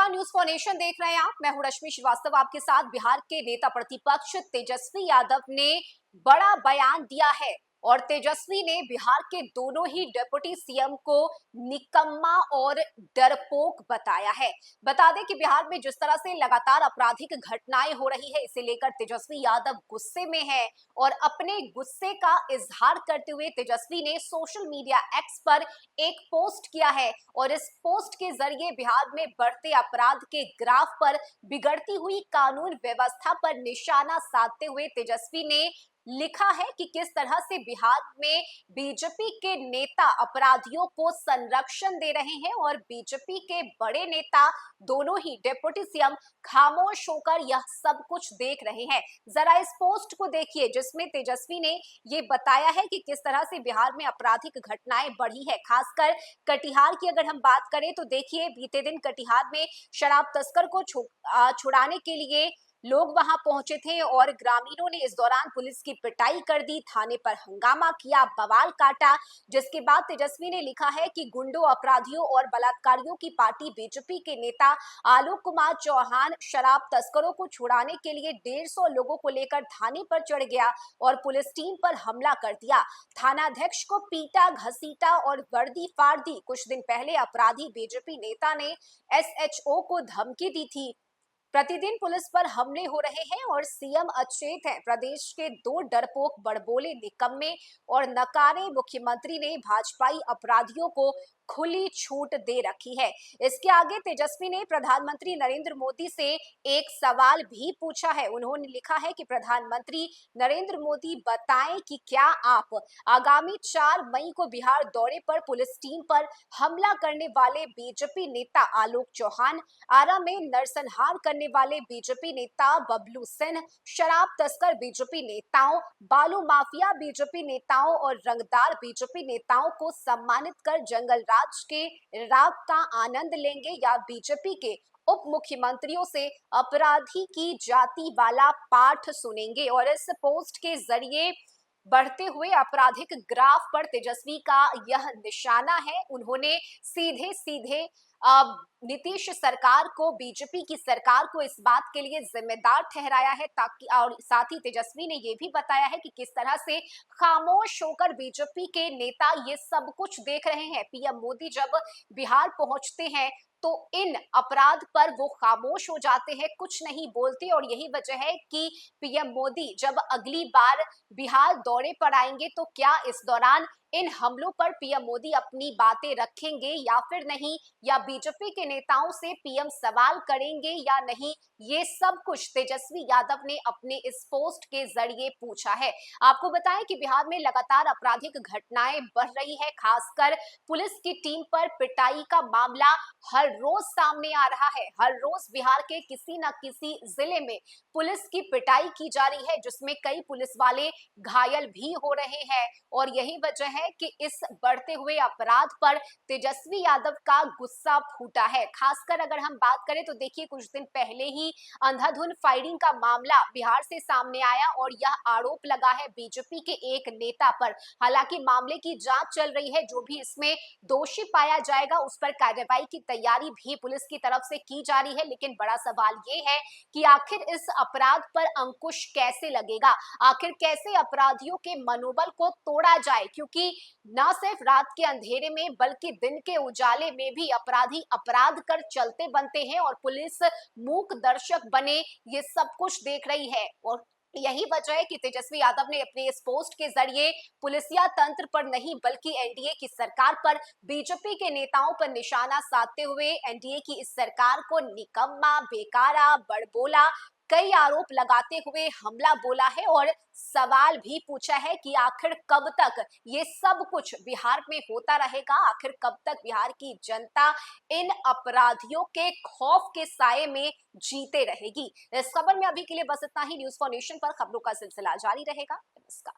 नमस्कार, news for nation देख रहे हैं आप। मैं हूं रश्मि श्रीवास्तव आपके साथ। बिहार के नेता प्रतिपक्ष तेजस्वी यादव ने बड़ा बयान दिया है और तेजस्वी ने बिहार के दोनों ही डिप्टी सीएम को निकम्मा और डरपोक बताया है। बता दें कि बिहार में जिस तरह से लगातार आपराधिक घटनाएं हो रही है, इसे लेकर तेजस्वी यादव गुस्से में है और अपने गुस्से का इजहार करते हुए तेजस्वी ने सोशल मीडिया एक्स पर एक पोस्ट किया है और इस पोस्ट के जरिए बिहार में बढ़ते अपराध के ग्राफ पर बिगड़ती हुई कानून व्यवस्था पर निशाना साधते हुए तेजस्वी ने लिखा है कि किस तरह से बिहार में बीजेपी के नेता अपराधियों को संरक्षण दे रहे हैं और बीजेपी के बड़े नेता दोनों ही डिप्टी सीएम खामोश होकर यह सब कुछ देख रहे हैं। जरा इस पोस्ट को देखिए जिसमें तेजस्वी ने ये बताया है कि किस तरह से बिहार में आपराधिक घटनाएं बढ़ी है। खासकर कटिहार की अगर हम बात करें तो देखिए, बीते दिन कटिहार में शराब तस्कर को छुड़ाने के लिए लोग वहां पहुंचे थे और ग्रामीणों ने इस दौरान पुलिस की पिटाई कर दी, थाने पर हंगामा किया, बवाल काटा। जिसके बाद तेजस्वी ने लिखा है कि गुंडों, अपराधियों और बलात्कारियों की पार्टी बीजेपी के नेता आलोक कुमार चौहान शराब तस्करों को छुड़ाने के लिए 150 लोगों को लेकर थाने पर चढ़ गया और पुलिस टीम पर हमला कर दिया। थानाध्यक्ष को पीटा, घसीटा और वर्दी फाड़ दी। कुछ दिन पहले अपराधी बीजेपी नेता ने एसएचओ को धमकी दी थी। प्रतिदिन पुलिस पर हमले हो रहे हैं और सीएम अचेत हैं। प्रदेश के दो डरपोक, बड़बोले, निकम्मे और नकारे मुख्यमंत्री ने भाजपाई अपराधियों को खुली छूट दे रखी है। इसके आगे तेजस्वी ने प्रधानमंत्री नरेंद्र मोदी से एक सवाल भी पूछा है। उन्होंने लिखा है कि प्रधानमंत्री नरेंद्र मोदी बताएं कि क्या आप आगामी 4 मई को बिहार दौरे पर पुलिस टीम पर हमला करने वाले बीजेपी नेता आलोक चौहान, आरा में नरसंहार करने वाले बीजेपी नेता बबलू सिंह, शराब तस्कर बीजेपी नेताओं, बालू माफिया बीजेपी नेताओं और रंगदार बीजेपी नेताओं को सम्मानित कर जंगल राज के राग का आनंद लेंगे या बीजेपी के उप मुख्यमंत्रियों से अपराधी की जाति वाला पाठ सुनेंगे। और इस पोस्ट के जरिए बढ़ते हुए आपराधिक ग्राफ पर तेजस्वी का यह निशाना है। उन्होंने सीधे सीधे नीतीश सरकार को, बीजेपी की सरकार को इस बात के लिए जिम्मेदार ठहराया है ताकि, और साथ ही तेजस्वी ने यह भी बताया है कि किस तरह से खामोश होकर बीजेपी के नेता ये सब कुछ देख रहे हैं। पीएम मोदी जब बिहार पहुंचते हैं तो इन अपराध पर वो खामोश हो जाते हैं, कुछ नहीं बोलते और यही वजह है कि पीएम मोदी जब अगली बार बिहार दौरे पर आएंगे तो क्या इस दौरान इन हमलों पर पीएम मोदी अपनी बातें रखेंगे या फिर नहीं, या बीजेपी के नेताओं से पीएम सवाल करेंगे या नहीं, ये सब कुछ तेजस्वी यादव ने अपने इस पोस्ट के जरिए पूछा है। आपको बताएं कि बिहार में लगातार आपराधिक घटनाएं बढ़ रही है। खासकर पुलिस की टीम पर पिटाई का मामला हर रोज सामने आ रहा है। हर रोज बिहार के किसी न किसी जिले में पुलिस की पिटाई की जा रही है जिसमें कई पुलिस वाले घायल भी हो रहे हैं और यही वजह है कि इस बढ़ते हुए अपराध पर तेजस्वी यादव का गुस्सा फूटा है। खासकर अगर हम बात करें तो देखिए, कुछ दिन पहले ही अंधाधुंध फायरिंग का मामला बिहार से सामने आया और यह आरोप लगा है बीजेपी के एक नेता पर। हालांकि मामले की जांच चल रही है, जो भी इसमें दोषी पाया जाएगा उस पर कार्रवाई की तैयारी भी पुलिस की तरफ से की जा रही है। लेकिन बड़ा सवाल ये है कि आखिर इस अपराध पर अंकुश कैसे लगेगा, आखिर कैसे अपराधियों के मनोबल को तोड़ा जाए, क्योंकि न सिर्फ रात के अंधेरे में बल्कि दिन के उजाले में भी अपराधी अपराध कर चलते बनते हैं और पुलिस मूक दर्शक बने ये सब कुछ देख रही है। और यही वजह है कि तेजस्वी यादव ने अपने इस पोस्ट के जरिए पुलिसिया तंत्र पर नहीं बल्कि एनडीए की सरकार पर, बीजेपी के नेताओं पर निशाना साधते हुए एनडीए की इस सरकार को निकम्मा, बेकारा, बड़बोला कई आरोप लगाते हुए हमला बोला है और सवाल भी पूछा है कि आखिर कब तक ये सब कुछ बिहार में होता रहेगा, आखिर कब तक बिहार की जनता इन अपराधियों के खौफ के साए में जीते रहेगी। इस खबर में अभी के लिए बस इतना ही। न्यूज फॉर नेशन पर खबरों का सिलसिला जारी रहेगा। नमस्कार।